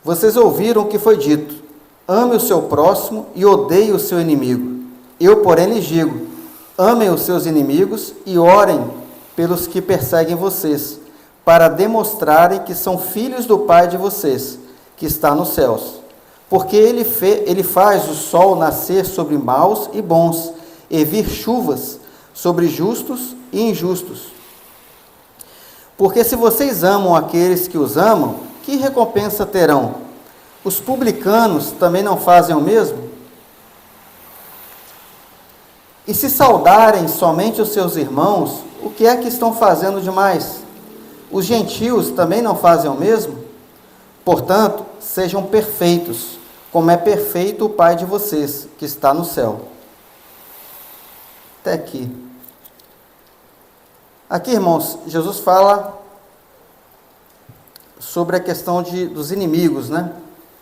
Vocês ouviram o que foi dito: ame o seu próximo e odeie o seu inimigo. Eu, porém, lhes digo: amem os seus inimigos e orem pelos que perseguem vocês, para demonstrarem que são filhos do Pai de vocês, que está nos céus. Porque ele faz o sol nascer sobre maus e bons, e vir chuvas sobre justos e injustos. Porque se vocês amam aqueles que os amam, que recompensa terão? Os publicanos também não fazem o mesmo? E se saudarem somente os seus irmãos, o que é que estão fazendo demais? Os gentios também não fazem o mesmo? Portanto, sejam perfeitos, como é perfeito o Pai de vocês, que está no céu. Até aqui. Aqui, irmãos, Jesus fala sobre a questão dos inimigos, né?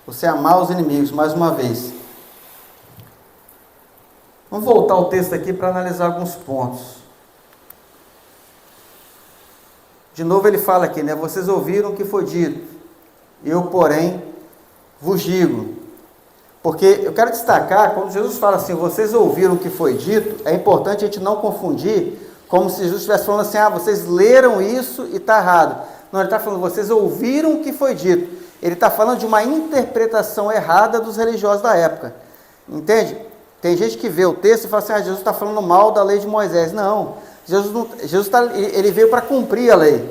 Você amar os inimigos, mais uma vez. Vamos voltar ao texto aqui para analisar alguns pontos. De novo ele fala aqui, né? Vocês ouviram o que foi dito. Eu, porém, vos digo. Porque eu quero destacar, quando Jesus fala assim, vocês ouviram o que foi dito, é importante a gente não confundir, como se Jesus estivesse falando assim, vocês leram isso e está errado. Não, ele está falando, vocês ouviram o que foi dito. Ele está falando de uma interpretação errada dos religiosos da época. Entende? Tem gente que vê o texto e fala assim, Jesus está falando mal da lei de Moisés. Não, ele veio para cumprir a lei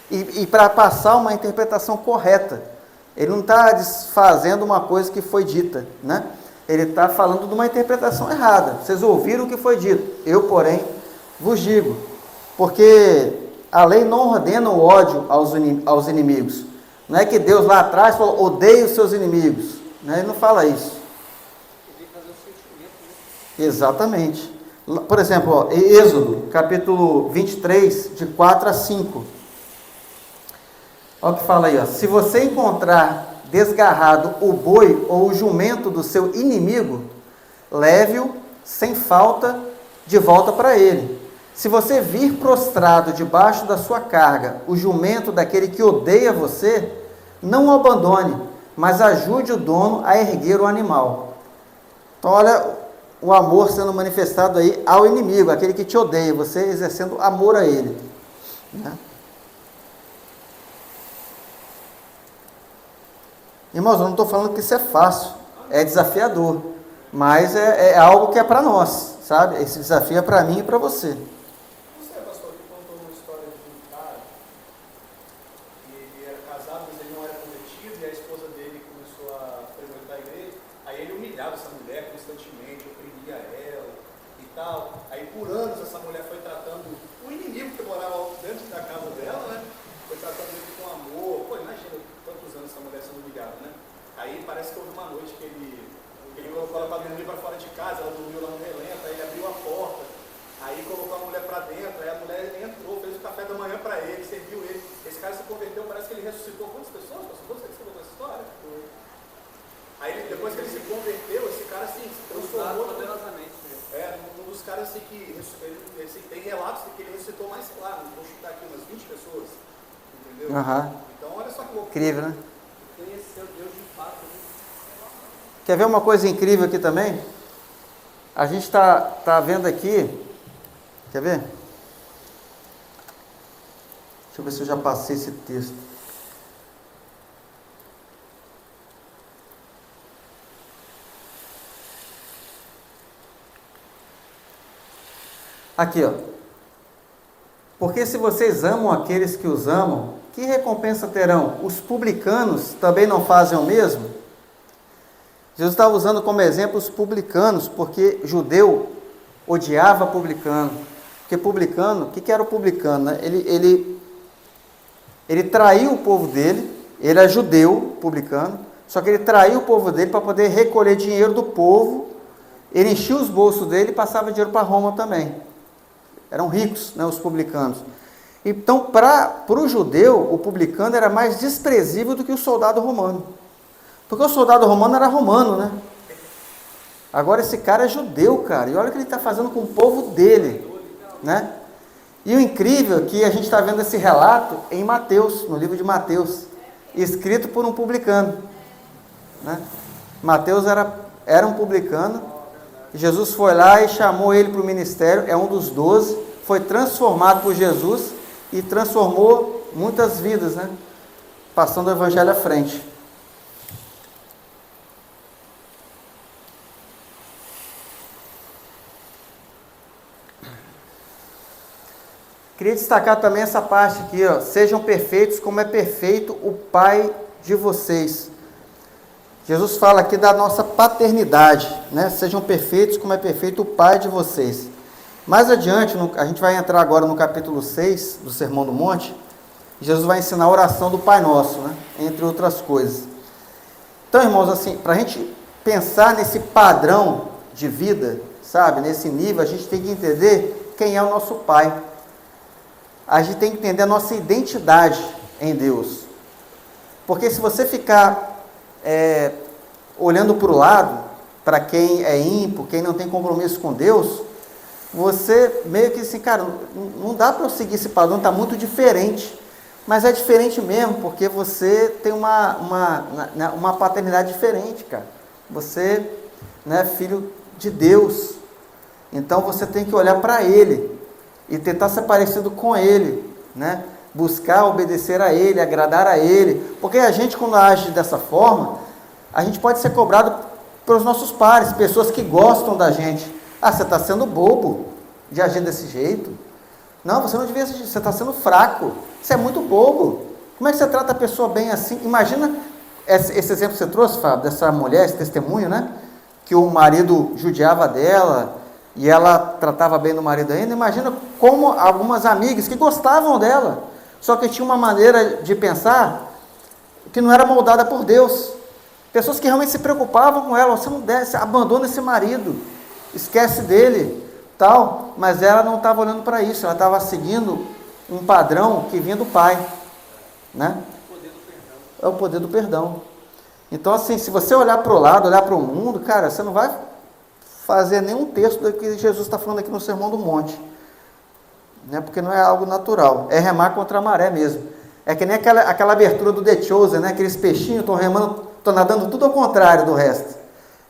e para passar uma interpretação correta. Ele não está desfazendo uma coisa que foi dita, né? Ele está falando de uma interpretação errada. Vocês ouviram o que foi dito. Eu, porém, vos digo. Porque a lei não ordena o ódio aos inimigos. Não é que Deus lá atrás falou, odeie os seus inimigos. Né? Ele não fala isso. Exatamente. Por exemplo, Êxodo, capítulo 23, de 4 a 5. Olha o que fala aí, ó. Se você encontrar desgarrado o boi ou o jumento do seu inimigo, leve-o sem falta de volta para ele. Se você vir prostrado debaixo da sua carga o jumento daquele que odeia você, não o abandone, mas ajude o dono a erguer o animal. Então olha o amor sendo manifestado aí ao inimigo, aquele que te odeia, você exercendo amor a ele. Né? Irmãos, eu não estou falando que isso é fácil, é desafiador, mas é algo que é para nós, sabe? Esse desafio é para mim e para você. Você, pastor, que contou uma história de um cara que ele era casado, mas ele não era convertido, e a esposa dele começou a frequentar a igreja, aí ele humilhava essa mulher constantemente, oprimia ela e tal. Aí por anos essa mulher foi tratando o inimigo que morava dentro da casa dela, né? Foi tratando ele com amor. Pô, imagina quantos anos essa mulher sendo humilhada, né? Aí parece que houve uma noite que ele colocou ela para dormir para fora de casa, ela dormiu lá no relento, aí ele abriu a porta, aí colocou a mulher para dentro, aí a mulher entrou, fez o café da manhã para ele, serviu ele. Esse cara se converteu, parece que ele ressuscitou quantas pessoas? Você que contou essa história? Aí depois que ele se converteu, esse cara se transformou poderosamente. Um dos caras assim, tem relatos de que ele ressuscitou mais claro, vou chutar aqui umas 20 pessoas, entendeu? Então olha só que loucura. Incrível, né? Conheceu Deus de fato, né? Quer ver uma coisa incrível aqui também? A gente tá vendo aqui, quer ver? Deixa eu ver se eu já passei esse texto. Aqui, ó. Porque se vocês amam aqueles que os amam, que recompensa terão? Os publicanos também não fazem o mesmo? Jesus estava usando como exemplo os publicanos, porque judeu odiava publicano. Porque publicano, o que era o publicano? Né? Ele traiu o povo dele, ele era judeu, publicano, só que ele traiu o povo dele para poder recolher dinheiro do povo, ele enchia os bolsos dele e passava dinheiro para Roma também. Eram ricos, né, os publicanos. Então, para o judeu, o publicano era mais desprezível do que o soldado romano. Porque o soldado romano era romano, né? Agora esse cara é judeu, cara. E olha o que ele está fazendo com o povo dele, né? E o incrível é que a gente está vendo esse relato em Mateus, no livro de Mateus, escrito por um publicano. né? Mateus era um publicano. Jesus foi lá e chamou ele para o ministério, é um dos 12, foi transformado por Jesus e transformou muitas vidas, né? Passando o evangelho à frente. Queria destacar também essa parte aqui, ó, sejam perfeitos como é perfeito o Pai de vocês. Jesus fala aqui da nossa paternidade, né? Sejam perfeitos como é perfeito o Pai de vocês. Mais adiante, a gente vai entrar agora no capítulo 6 do Sermão do Monte. Jesus vai ensinar a oração do Pai Nosso, né? Entre outras coisas. Então, irmãos, assim, para a gente pensar nesse padrão de vida, sabe? Nesse nível, a gente tem que entender quem é o nosso Pai. A gente tem que entender a nossa identidade em Deus. Porque se você ficar olhando para o lado, para quem é ímpio, quem não tem compromisso com Deus, você meio que assim, cara, não dá para eu seguir esse padrão, está muito diferente. Mas é diferente mesmo, porque você tem uma paternidade diferente, cara. Você, né, é filho de Deus. Então você tem que olhar para Ele e tentar ser parecido com Ele, né? Buscar obedecer a Ele, agradar a Ele. Porque a gente, quando age dessa forma, a gente pode ser cobrado pelos nossos pares, pessoas que gostam da gente. Ah, você está sendo bobo de agir desse jeito. Não, você não devia, você está sendo fraco. Você é muito bobo. Como é que você trata a pessoa bem assim? Imagina esse exemplo que você trouxe, Fábio, dessa mulher, esse testemunho, né? Que o marido judiava dela e ela tratava bem do marido ainda. Imagina como algumas amigas que gostavam dela, só que tinha uma maneira de pensar que não era moldada por Deus. Pessoas que realmente se preocupavam com ela. Você não desce, abandona esse marido, esquece dele, tal. Mas ela não estava olhando para isso, ela estava seguindo um padrão que vinha do Pai, né? É o poder do perdão. Então, assim, se você olhar para o lado, olhar para o mundo, cara, você não vai fazer nenhum texto do que Jesus está falando aqui no Sermão do Monte, né? Porque não é algo natural, é remar contra a maré mesmo. É que nem aquela abertura do The Chosen, né? Aqueles peixinhos estão remando, estão nadando tudo ao contrário do resto.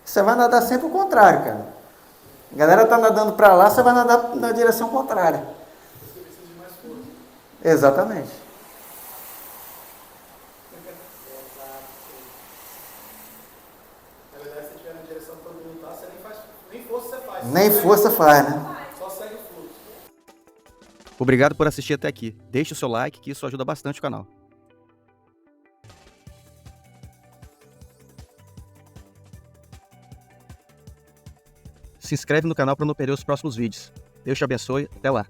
Você vai nadar sempre ao contrário, cara. A galera está nadando para lá, você vai nadar na direção contrária. Você precisa de mais força. Exatamente. Na verdade, se você estiver na direção para onde não está, você nem força você faz. Nem força faz, né? Só segue o fluxo. Obrigado por assistir até aqui. Deixe o seu like, que isso ajuda bastante o canal. Se inscreve no canal para não perder os próximos vídeos. Deus te abençoe. Até lá.